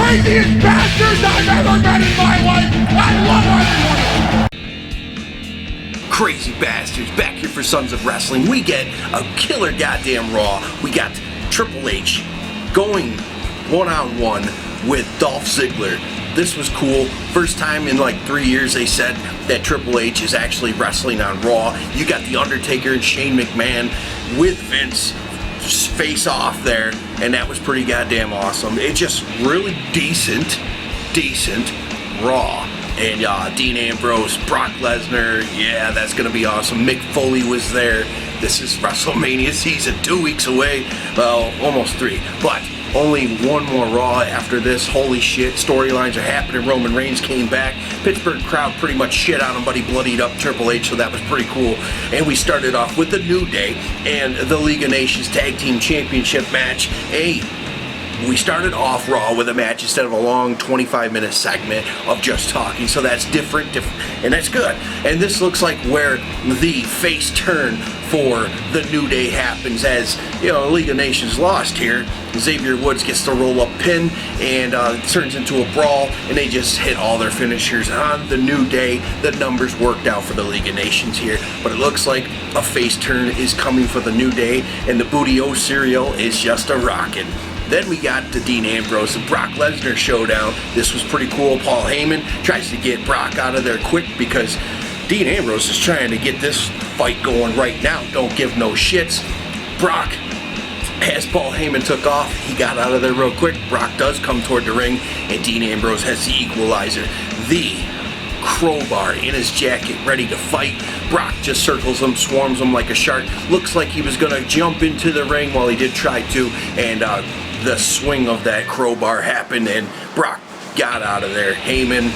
craziest bastards I've ever met in my life. I love everyone. Crazy bastards, back here for Sons of Wrestling. We get a killer goddamn Raw. We got Triple H going one-on-one with Dolph Ziggler. This was cool. First time in like 3 years they said that Triple H is actually wrestling on Raw. You got The Undertaker and Shane McMahon with Vince face off there, and that was pretty goddamn awesome. It just really decent Raw. And Dean Ambrose, Brock Lesnar, yeah, that's gonna be awesome. Mick Foley was there. This is WrestleMania season, 2 weeks away. Well, almost 3, but only one more Raw after this. Holy shit, storylines are happening. Roman Reigns came back. Pittsburgh crowd pretty much shit on him, but he bloodied up Triple H, so that was pretty cool. And we started off with the New Day and the League of Nations Tag Team Championship match. Hey, we started off Raw with a match instead of a long 25-minute segment of just talking, so that's different, and that's good. And this looks like where the face turn for the New Day happens, as you know, League of Nations lost here. Xavier Woods gets the roll-up pin, and it turns into a brawl, and they just hit all their finishers on the New Day. The numbers worked out for the League of Nations here, but it looks like a face turn is coming for the New Day, and the Booty-O cereal is just a rockin'. Then we got the Dean Ambrose and Brock Lesnar showdown. This was pretty cool. Paul Heyman tries to get Brock out of there quick because Dean Ambrose is trying to get this fight going right now. Don't give no shits. Brock, as Paul Heyman took off, he got out of there real quick. Brock does come toward the ring, and Dean Ambrose has the equalizer. The crowbar in his jacket, ready to fight. Brock just circles him, swarms him like a shark. Looks like he was going to jump into the ring, while he did try to, and the swing of that crowbar happened, and Brock got out of there. Heyman,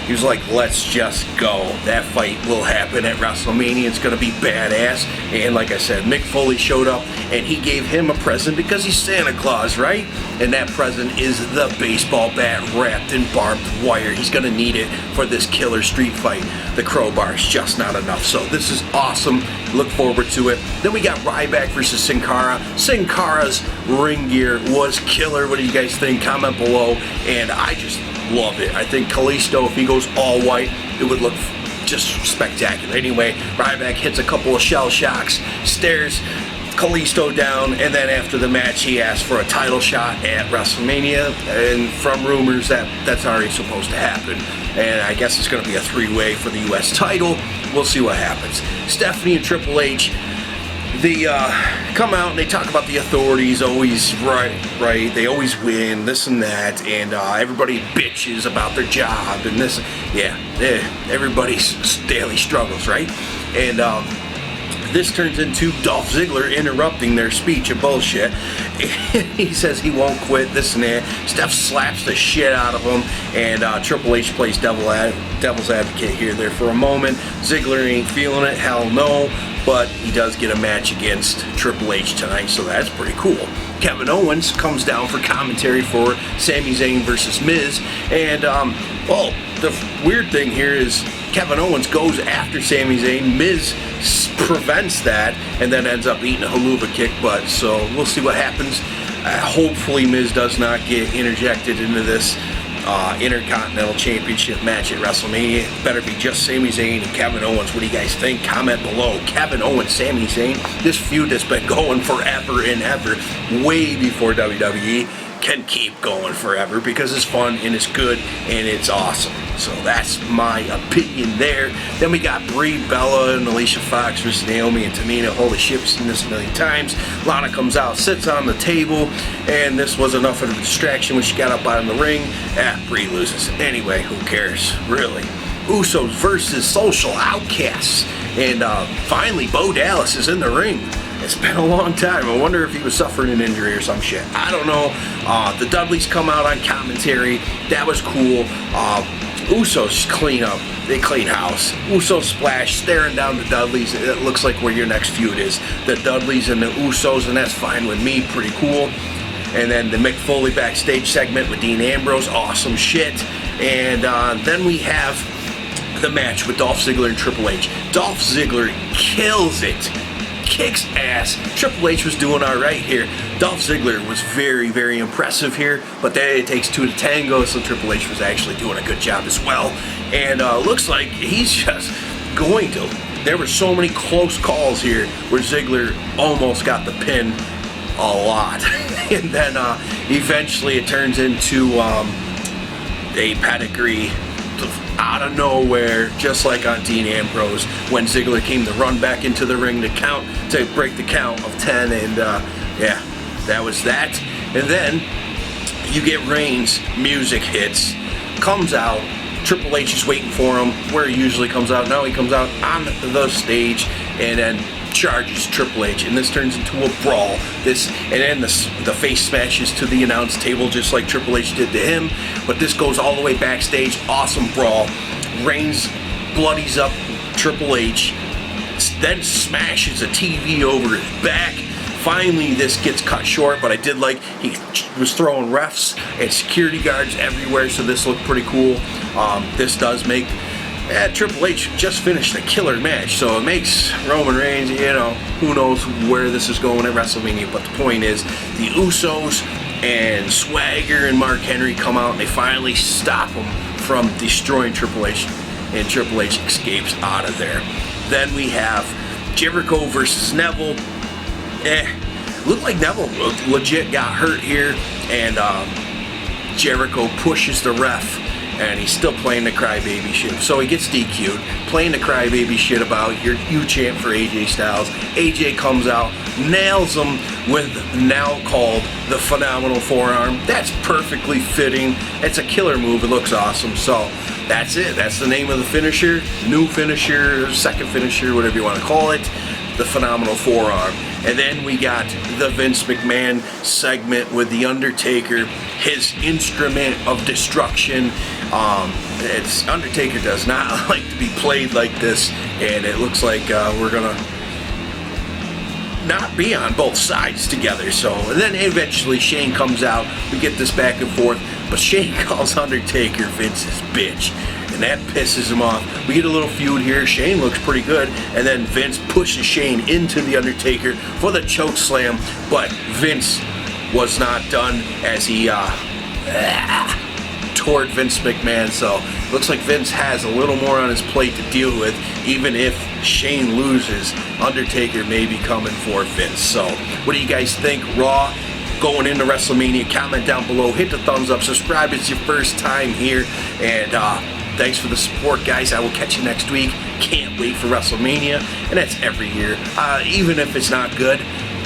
he was like, let's just go. That fight will happen at WrestleMania. It's going to be badass. And like I said, Mick Foley showed up, and he gave him a present because he's Santa Claus, right? And that present is the baseball bat wrapped in barbed wire. He's going to need it for this killer street fight. The crowbar is just not enough. So this is awesome. Look forward to it. Then we got Ryback versus Sin Cara. Sin Cara's ring gear was killer. What do you guys think? Comment below. And I just love it. I think Kalisto, if he goes all white, it would look just spectacular. Anyway, Ryback hits a couple of shell shocks, stares Kalisto down, and then after the match he asked for a title shot at WrestleMania, and from rumors that's already supposed to happen, and I guess it's going to be a 3-way for the US title. We'll see what happens. Stephanie and Triple H, they come out and they talk about the authorities always right, they always win, this and that, and everybody bitches about their job and this, yeah, everybody's daily struggles, right? And this turns into Dolph Ziggler interrupting their speech of bullshit. He says he won't quit, this and that. Steph slaps the shit out of him, and Triple H plays devil's advocate here there for a moment. Ziggler ain't feeling it, hell no, but he does get a match against Triple H tonight, so that's pretty cool. Kevin Owens comes down for commentary for Sami Zayn versus Miz, and well, the weird thing here is Kevin Owens goes after Sami Zayn. Miz prevents that and then ends up eating a haluva kick, but so we'll see what happens. Hopefully Miz does not get interjected into this Intercontinental Championship match at WrestleMania. Better be just Sami Zayn and Kevin Owens. What do you guys think? Comment below. Kevin Owens, Sami Zayn. This feud has been going forever and ever, way before WWE. Can keep going forever because it's fun and it's good and it's awesome. So that's my opinion there. Then we got Brie Bella and Alicia Fox versus Naomi and Tamina. Holy shit, we've seen this a million times. Lana comes out, sits on the table, and this was enough of a distraction when she got up out of the ring. Brie loses. Anyway, who cares, really? Usos versus Social Outcasts. And finally, Bo Dallas is in the ring. It's been a long time. I wonder if he was suffering an injury or some shit. I don't know. The Dudleys come out on commentary. That was cool. Usos clean up. They clean house. Usos splash, staring down the Dudleys. It looks like where your next feud is. The Dudleys and the Usos, and that's fine with me. Pretty cool. And then the Mick Foley backstage segment with Dean Ambrose. Awesome shit. And then we have the match with Dolph Ziggler and Triple H. Dolph Ziggler kills it kicks ass. Triple H was doing all right here. Dolph Ziggler was very, very impressive here, but then it takes two to tango, so Triple H was actually doing a good job as well. And looks like he's just going to. There were so many close calls here where Ziggler almost got the pin a lot. And then eventually it turns into a pedigree out of nowhere, just like on Dean Ambrose, when Ziggler came to run back into the ring to break the count of 10, and yeah, that was that. And then you get Reigns, music hits, comes out, Triple H is waiting for him where he usually comes out. Now he comes out on the stage and then charges Triple H, and this turns into a brawl. And then the face smashes to the announce table just like Triple H did to him, but this goes all the way backstage. Awesome brawl. Reigns bloodies up Triple H, then smashes a TV over his back. Finally, this gets cut short, but I did like he was throwing refs and security guards everywhere, so this looked pretty cool. This does make Triple H just finished a killer match, so it makes Roman Reigns, who knows where this is going at WrestleMania, but the point is, the Usos and Swagger and Mark Henry come out and they finally stop him from destroying Triple H, and Triple H escapes out of there. Then we have Jericho versus Neville. Looked like Neville legit got hurt here, and Jericho pushes the ref, and he's still playing the crybaby shit. So he gets DQ'd, playing the crybaby shit about you chant for AJ Styles. AJ comes out, nails him with now called the phenomenal forearm. That's perfectly fitting. It's a killer move. It looks awesome. So that's it. That's the name of the finisher. New finisher, second finisher, whatever you want to call it. The phenomenal forearm. And then we got the Vince McMahon segment with The Undertaker, his instrument of destruction. Undertaker does not like to be played like this, and it looks like we're gonna not be on both sides together. So, and then eventually Shane comes out. We get this back and forth, but Shane calls Undertaker Vince's bitch, and that pisses him off. We get a little feud here. Shane looks pretty good, and then Vince pushes Shane into the Undertaker for the choke slam, but Vince was not done as he toward Vince McMahon. So looks like Vince has a little more on his plate to deal with. Even if Shane loses, Undertaker may be coming for Vince. So what do you guys think? Raw going into WrestleMania? Comment down below, hit the thumbs up, subscribe if it's your first time here, and thanks for the support, guys. I will catch you next week. Can't wait for WrestleMania, and that's every year. Even if it's not good,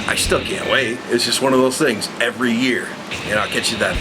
I still can't wait. It's just one of those things every year, and I'll catch you then.